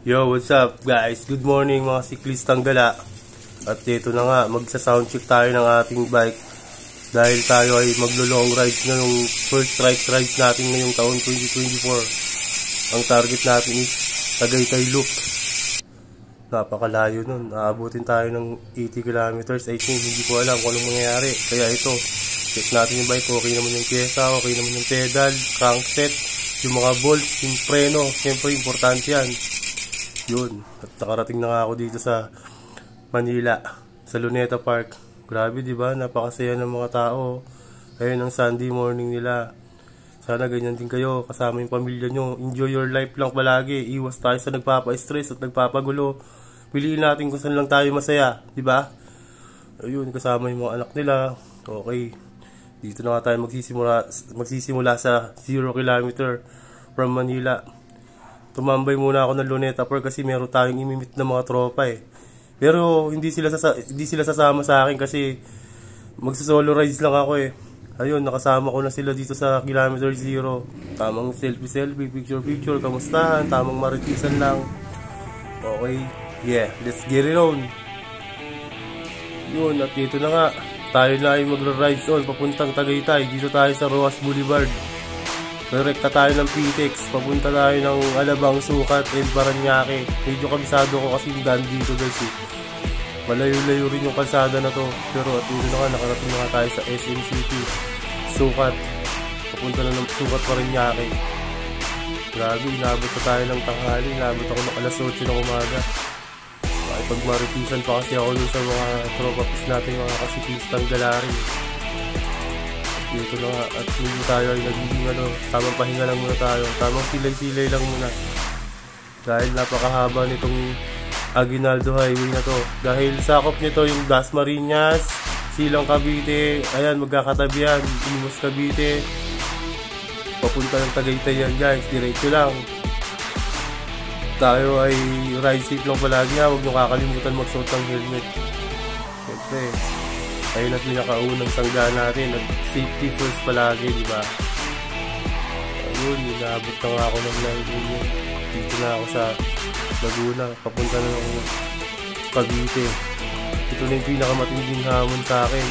Yo, what's up guys? Good morning mga siklistang gala. At dito na nga, magsa-soundcheck tayo ng ating bike. Dahil tayo ay maglo-long ride na yung first ride natin ngayong taon 2024. Ang target natin is Tagaytay Loop. Napakalayo nun. Aabutin tayo ng 80 kilometers. I think, hindi ko alam kung anong mangyayari. Kaya ito, check natin yung bike. Okay naman yung pyesa, okay naman yung pedal, crankset, yung mga bolts, yung preno. Siyempre, importante yan. Yun, at nakarating na nga ako dito sa Manila, sa Luneta Park. Grabe, di ba? Napakasaya ng mga tao. Ayun ang Sunday morning nila. Sana ganyan din kayo, kasama yung pamilya nyo. Enjoy your life lang palagi. Iwas tayo sa nagpapa-stress at nagpapagulo. Piliin natin kung saan lang tayo masaya, di ba? Ayun, kasama yung mga anak nila. Okay, dito na nga tayo magsisimula sa 0 kilometer from Manila. Tumambay muna ako ng Luneta Park kasi meron tayong imimit na mga tropa eh. Pero hindi sila sasama sa akin kasi magsa-solo rides lang ako eh. Ayun, nakasama ko na sila dito sa kilometer 0. Tamang selfie, picture, kamustahan, tamang maritisan lang. Okay, yeah, let's get it on. Yun, at dito na nga, tayo na ay magra-rides on papuntang Tagaytay. Dito tayo sa Roas Boulevard. Direkta tayo ng PTEX, papunta tayo ng Alabang, Sukat, and Paranaque. Medyo kabisado ko kasi yung daan dito guys eh. Malayo-layo rin yung kalsada na to. Pero at dito na nga, nakarating na nga tayo sa SM City, Sukat. Papunta na ng Sukat, Paranaque. Grabe, inabot na tayo ng tanghali. Inabot ako ng alas 8 ng umaga. Makipagmaritisan pa kasi ako dun sa mga tropapis natin, mga kasiklistang galarin. Dito na nga, at hindi tayo ay nagiging tamang pahinga lang muna tayo, tamang silay-silay lang muna dahil napakahaba nitong Aguinaldo Highway na to. Dahil sakop nito yung Dasmariñas, Silang Cavite, ayan, magkakatabi yan, Imus Cavite, papunta ng Tagaytay yan guys, diretso lang. Tayo ay ride safe lang palagi ha, huwag nyo kakalimutan magsuot ng helmet. Siyempre, ayun at pinakaunang sangga natin at safety first palagi, di ba? Ayun, inaabot na nga ako ng Laguna. Dito na ako sa Laguna, papunta na ng Cavite. Ito na yung pinakamatinding hamon sa akin.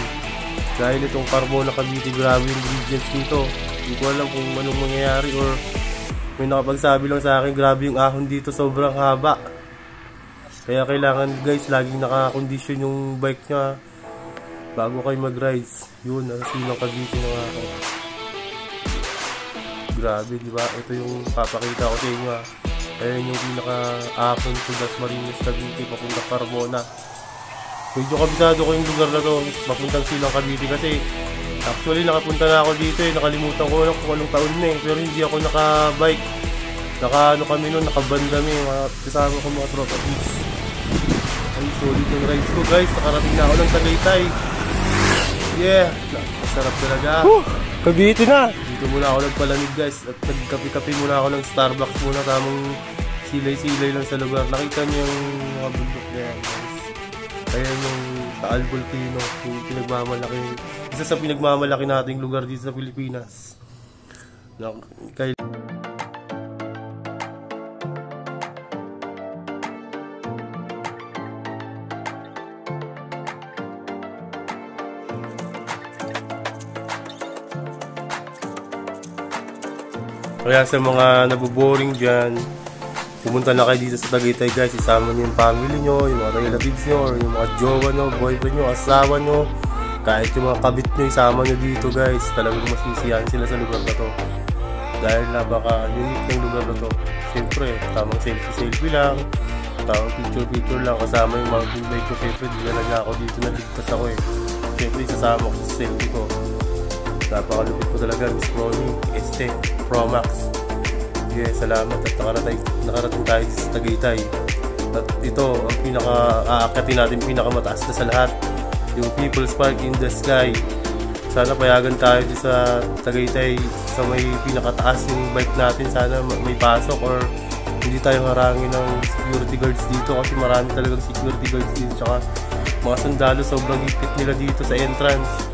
Dahil itong Carmona Cavite, grabe yung ingredients dito. Hindi ko alam kung anong mangyayari or may nakapagsabi lang sa akin, grabe yung ahon dito, sobrang haba. Kaya kailangan guys, laging nakakondisyon yung bike nya bago kayo mag-rides. Yun, Silang Cavite na nga ako. Grabe, di ba? Ito yung papakita ko sa inyo ha. Ayan yung pinaka-apon sa Dasmariñas Cavite, papunta Carmona. Medyo kabisado ko yung lugar na to, papuntang Silang Cavite kasi actually nakapunta na ako dito eh. Nakalimutan ko kung anong taon na eh. Pero hindi ako naka-bike. Kami nun, naka-van kami. Kasama ko mga tropa. Ay, solid yung rides ko guys. Nakarating na ako ng Tagaytay. Yeah, masarap talaga. Cavite na! Dito muna ako nagpalamig guys. At nagkape-kape muna ako ng Starbucks muna. Tamang silay-silay lang sa lugar. Nakita niyo yung mga bundok na yan guys. Ayan yung Taal Volcano. Yung pinagmamalaki. Isa sa pinagmamalaki nating lugar dito sa Pilipinas. Kaya sa mga nabuboring dyan, pumunta na kayo dito sa Tagaytay guys. Isama nyo yung family nyo, yung mga relatives nyo, or yung mga jowa nyo, boyfriend nyo, asawa nyo. Kahit yung mga kabit nyo, isama nyo dito guys. Talagang masisiyahan sila sa lugar na to. Dahil napaka-unique ng lugar na to. Siyempre, tamang selfie lang, tamang picture lang. Kasama yung mountain bike ko. Siyempre, di talaga ako dito, naligtas ako eh. Siyempre, isasama ko sa selfie ko. Napakalupit ko talaga, Miss Ronnie Este Pro Max. Yeah, salamat at nakarating tayo sa Tagaytay. At ito ang pinaka-aakyatin natin, pinakamataas na sa lahat, yung People's Park in the Sky. Sana payagan tayo sa Tagaytay sa may pinakataas yung bike natin. Sana may pasok or hindi tayo harangin ng security guards dito kasi marami talagang security guards dito. Tsaka mga sundalo, sobrang higpit nila dito sa entrance.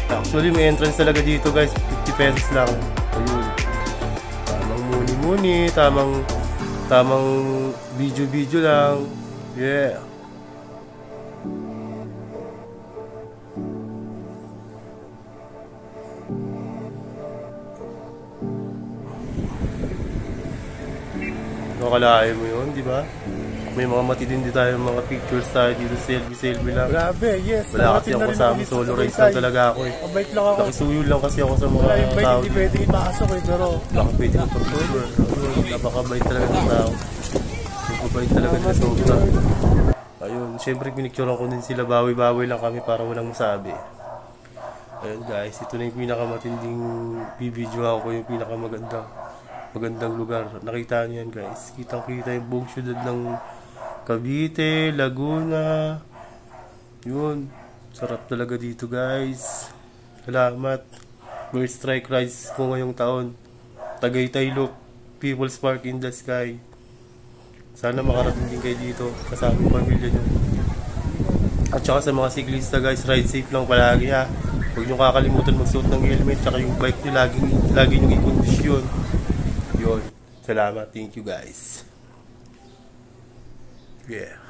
Actually may entrance talaga dito guys, 50 pesos lang. Ayun, tamang muni-muni, tamang Tamang video lang. Yeah. Nakalain mo yun, di ba? May mga matitindi tayo, mga pictures tayo dito, selfie lang. Grabe, yes. Wala kasi ako kasama, solo race lang talaga ako eh. Mabait lang ako. Nakisuyo lang kasi ako sa mga Wala yung bait, tao. hindi pwede ipasok eh, pero... Baka pwede ko pag-over. Napakabait talaga ng tao. Napakabait talaga nila sobra. Ayun, syempre pinicturean ko din sila, bawi-bawi lang kami para walang masabi. Ayun guys, ito na yung pinakamatinding bibidyohan ko, yung pinakamagandang lugar. Nakita niyo yan guys. Kitang-kita yung buong syudad ng Cavite, Laguna. Yun. Sarap talaga dito guys. Salamat. Bird strike rice ko ngayong taon. Tagaytay Loop. People's Park in the Sky. Sana makarating din kayo dito. Kasama yung pamilya nyo. At saka sa mga siklista guys, ride safe lang palagi ha. Huwag nyo kakalimutan magsuot ng helmet. Tsaka yung bike nyo lagi nyo i-kondisyon. Yun. Salamat. Thank you guys. Yeah.